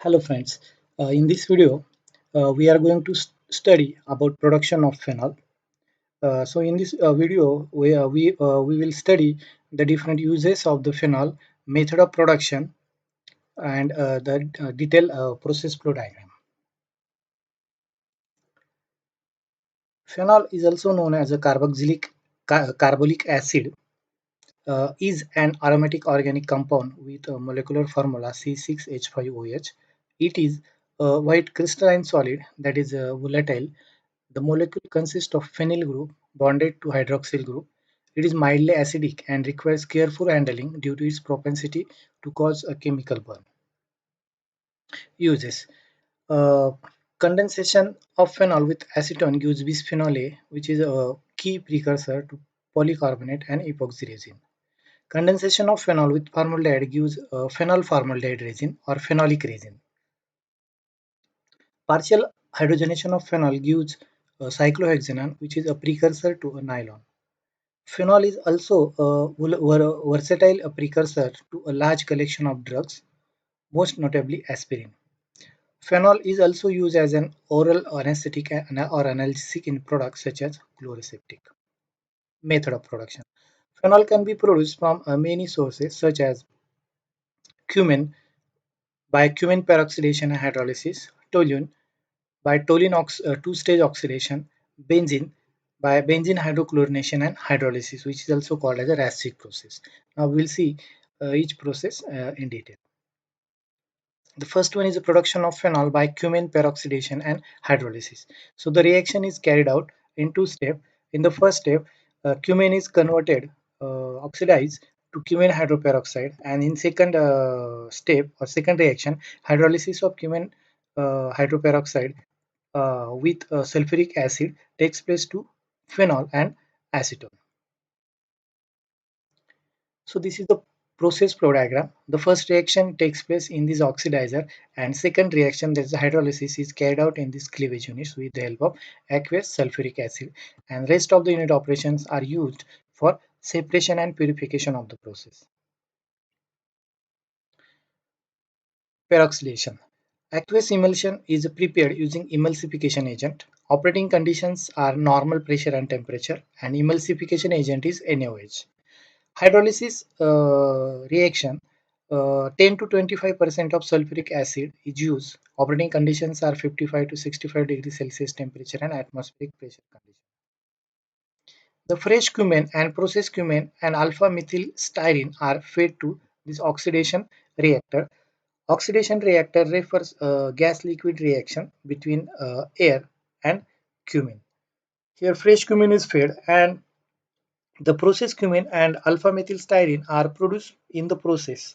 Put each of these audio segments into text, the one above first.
Hello friends, in this video we are going to study about production of phenol. So in this video we will study the different uses of the phenol, method of production and the detailed process flow diagram. Phenol is also known as a carbolic acid, is an aromatic organic compound with a molecular formula C6H5OH. It is a white crystalline solid that is volatile. The molecule consists of phenyl group bonded to hydroxyl group. It is mildly acidic and requires careful handling due to its propensity to cause a chemical burn. Uses: uh, condensation of phenol with acetone gives bisphenol A, which is a key precursor to polycarbonate and epoxy resin. Condensation of phenol with formaldehyde gives phenol formaldehyde resin or phenolic resin. Partial hydrogenation of phenol gives cyclohexanone, which is a precursor to a nylon. Phenol is also a versatile precursor to a large collection of drugs, most notably aspirin. Phenol is also used as an oral anesthetic or analgesic in products such as chloraseptic. Method of production. Phenol can be produced from many sources such as cumin by cumin peroxidation and hydrolysis, toluene by toluene two-stage oxidation, benzene by benzene hydrochlorination and hydrolysis, which is also called as a Rastrick process. Now we'll see each process in detail. The first one is the production of phenol by cumin peroxidation and hydrolysis. So the reaction is carried out in two steps. In the first step, cumin is converted, oxidized to cumin hydroperoxide, and in second step or second reaction, hydrolysis of cumin hydroperoxide with sulfuric acid takes place to phenol and acetone. So this is the process flow diagram. The first reaction takes place in this oxidizer, and second reaction, that is the hydrolysis, is carried out in this cleavage units with the help of aqueous sulfuric acid, and rest of the unit operations are used for separation and purification of the process. Peroxidation. Aqueous emulsion is prepared using emulsification agent. Operating conditions are normal pressure and temperature, and emulsification agent is NaOH. Hydrolysis reaction, 10 to 25% of sulfuric acid is used. Operating conditions are 55 to 65 degrees Celsius temperature and atmospheric pressure condition. The fresh cumin and processed cumin and alpha methyl styrene are fed to this oxidation reactor. Oxidation reactor refers a gas liquid reaction between air and cumin. Here fresh cumin is fed, and the processed cumin and alpha methyl styrene are produced in the process,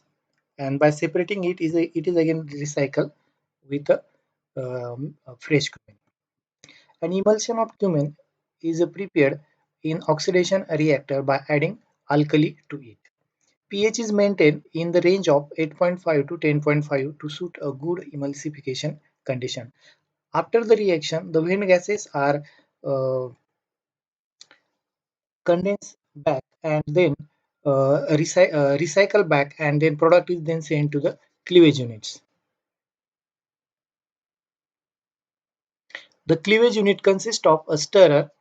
and by separating it is again recycled with a fresh cumin. An emulsion of cumin is prepared in oxidation reactor by adding alkali to it. pH is maintained in the range of 8.5 to 10.5 to suit a good emulsification condition. After the reaction, the wind gases are uh, condensed back and then recycle back, and then product is then sent to the cleavage units. The cleavage unit consists of a stirrer,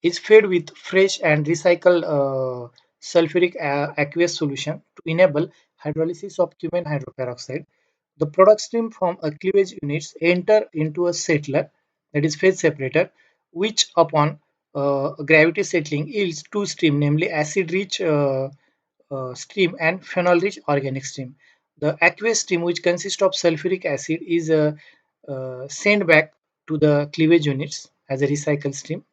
is fed with fresh and recycled sulfuric aqueous solution to enable hydrolysis of cumin hydroperoxide. The product stream from a cleavage units enter into a settler, that is phase separator, which upon gravity settling yields two stream, namely acid rich stream and phenol rich organic stream. The aqueous stream, which consists of sulfuric acid, is sent back to the cleavage units as a recycled stream.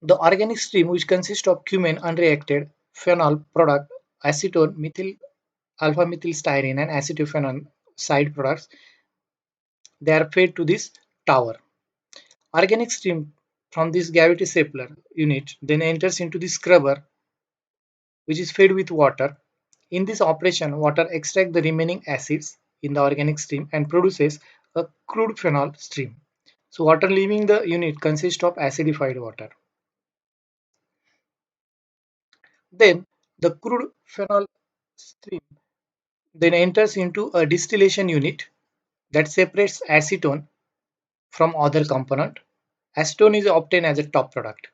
The organic stream, which consists of cumin unreacted, phenol product, acetone, methyl alpha methyl styrene, and acetophenone side products, they are fed to this tower. Organic stream from this gravity settler unit then enters into the scrubber, which is fed with water. In this operation, water extracts the remaining acids in the organic stream and produces a crude phenol stream. So water leaving the unit consists of acidified water. Then the crude phenol stream then enters into a distillation unit that separates acetone from other component. Acetone is obtained as a top product.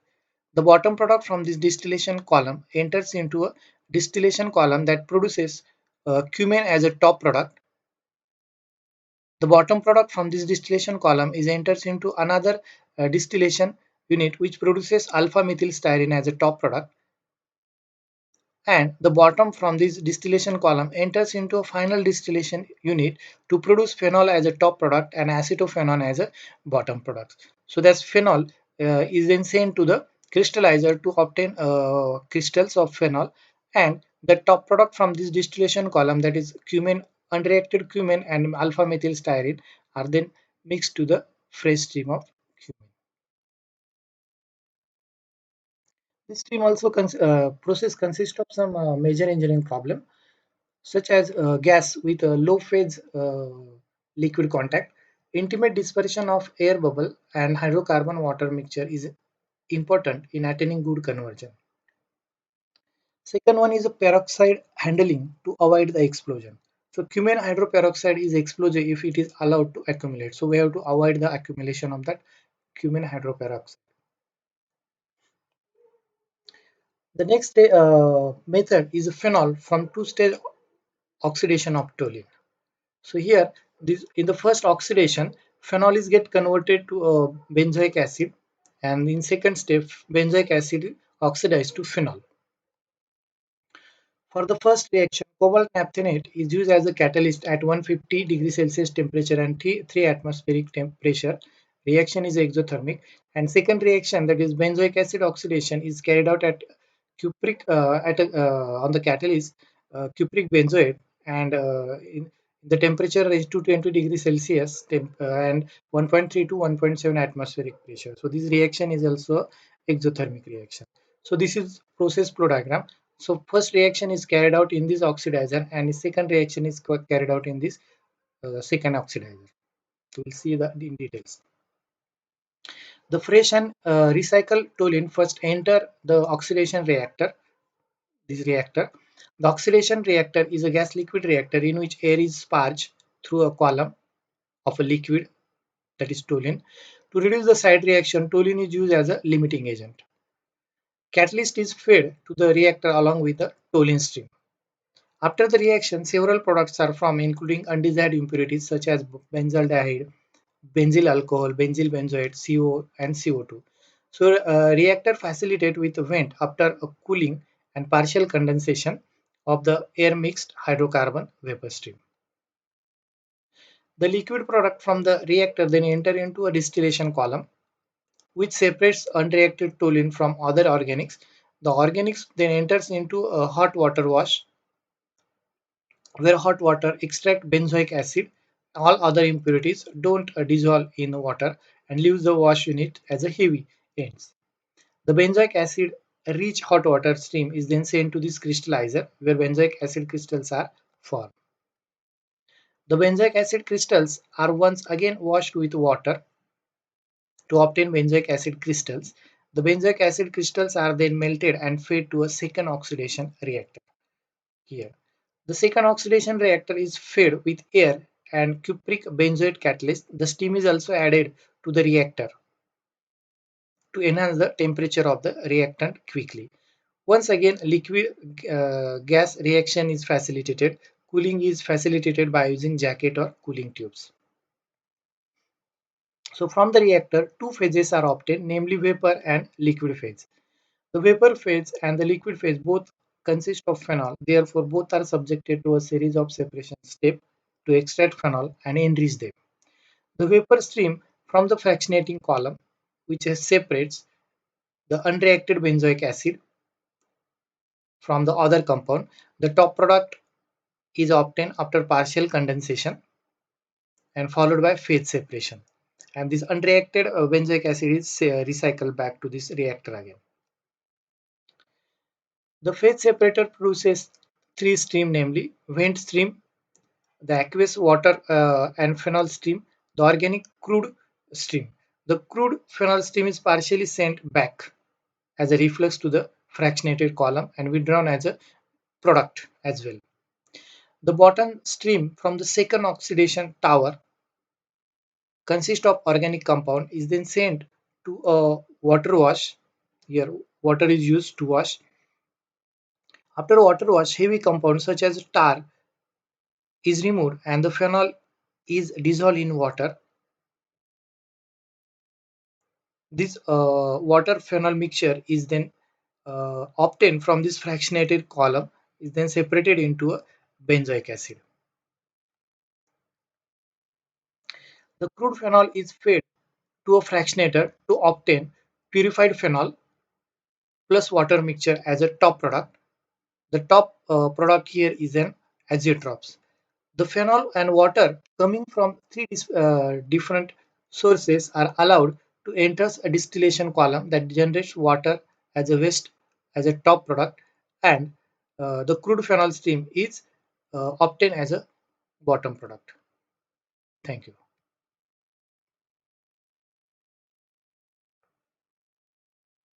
The bottom product from this distillation column enters into a distillation column that produces cumin as a top product. The bottom product from this distillation column is enters into another distillation unit which produces alpha methyl styrene as a top product, and the bottom from this distillation column enters into a final distillation unit to produce phenol as a top product and acetophenone as a bottom product. So that's phenol is then sent to the crystallizer to obtain crystals of phenol, and the top product from this distillation column, that is cumin, unreacted cumin and alpha methyl styrene, are then mixed to the fresh stream of cumin. This stream also process consists of some major engineering problem such as gas with a low phase liquid contact. Intimate dispersion of air bubble and hydrocarbon water mixture is important in attaining good conversion. Second one is a peroxide handling to avoid the explosion. So cumin hydroperoxide is explosive if it is allowed to accumulate. So we have to avoid the accumulation of that cumin hydroperoxide. The next method is a phenol from two-stage oxidation of toluene. So here, this in the first oxidation, phenol is get converted to benzoic acid, and in second step, benzoic acid oxidized to phenol. For the first reaction, cobalt naphthenate is used as a catalyst at 150 degrees Celsius temperature and 3 atmospheric pressure. Reaction is exothermic. And second reaction, that is benzoic acid oxidation, is carried out at cupric on the catalyst cupric benzoate, and the temperature is 220 degrees Celsius and 1.3 to 1.7 atmospheric pressure. So this reaction is also exothermic reaction. So this is process flow diagram. So first reaction is carried out in this oxidizer, and the second reaction is carried out in this second oxidizer. So we'll see that in details. The fresh and recycled toluene first enter the oxidation reactor. This reactor. The oxidation reactor is a gas liquid reactor in which air is sparged through a column of a liquid, that is toluene. To reduce the side reaction, toluene is used as a limiting agent. Catalyst is fed to the reactor along with the toluene stream. After the reaction, several products are formed, including undesired impurities such as benzaldehyde, benzyl alcohol, benzyl benzoate, CO, and CO2. So, reactor facilitate with a vent after a cooling and partial condensation of the air mixed hydrocarbon vapor stream. The liquid product from the reactor then enter into a distillation column, which separates unreacted toluene from other organics. The organics then enters into a hot water wash, where hot water extract benzoic acid. All other impurities don't dissolve in the water and leaves the wash unit as a heavy ends. The benzoic acid rich hot water stream is then sent to this crystallizer, where benzoic acid crystals are formed. The benzoic acid crystals are once again washed with water to obtain benzoic acid crystals. The benzoic acid crystals are then melted and fed to a second oxidation reactor. Here, the second oxidation reactor is fed with air and cupric benzoate catalyst. The steam is also added to the reactor to enhance the temperature of the reactant quickly. Once again, liquid gas reaction is facilitated. Cooling is facilitated by using jacket or cooling tubes. So from the reactor, two phases are obtained, namely vapor and liquid phase. The vapor phase and the liquid phase both consist of phenol. Therefore, both are subjected to a series of separation steps to extract phenol and enrich them. The vapor stream from the fractionating column, which separates the unreacted benzoic acid from the other compound. The top product is obtained after partial condensation and followed by phase separation. And this unreacted benzoic acid is recycled back to this reactor again. The phase separator produces three streams, namely vent stream, the aqueous water and phenol stream, the organic crude stream. The crude phenol stream is partially sent back as a reflux to the fractionated column and withdrawn as a product as well. The bottom stream from the second oxidation tower consists of organic compound is then sent to a water wash. Here water is used to wash. After water wash, heavy compounds such as tar is removed and the phenol is dissolved in water. This water phenol mixture is then obtained from this fractionated column is then separated into a benzoic acid. The crude phenol is fed to a fractionator to obtain purified phenol plus water mixture as a top product. The top product here is an azeotrophs. The phenol and water coming from three different sources are allowed to enter a distillation column that generates water as a waste as a top product, and the crude phenol stream is obtained as a bottom product. Thank you.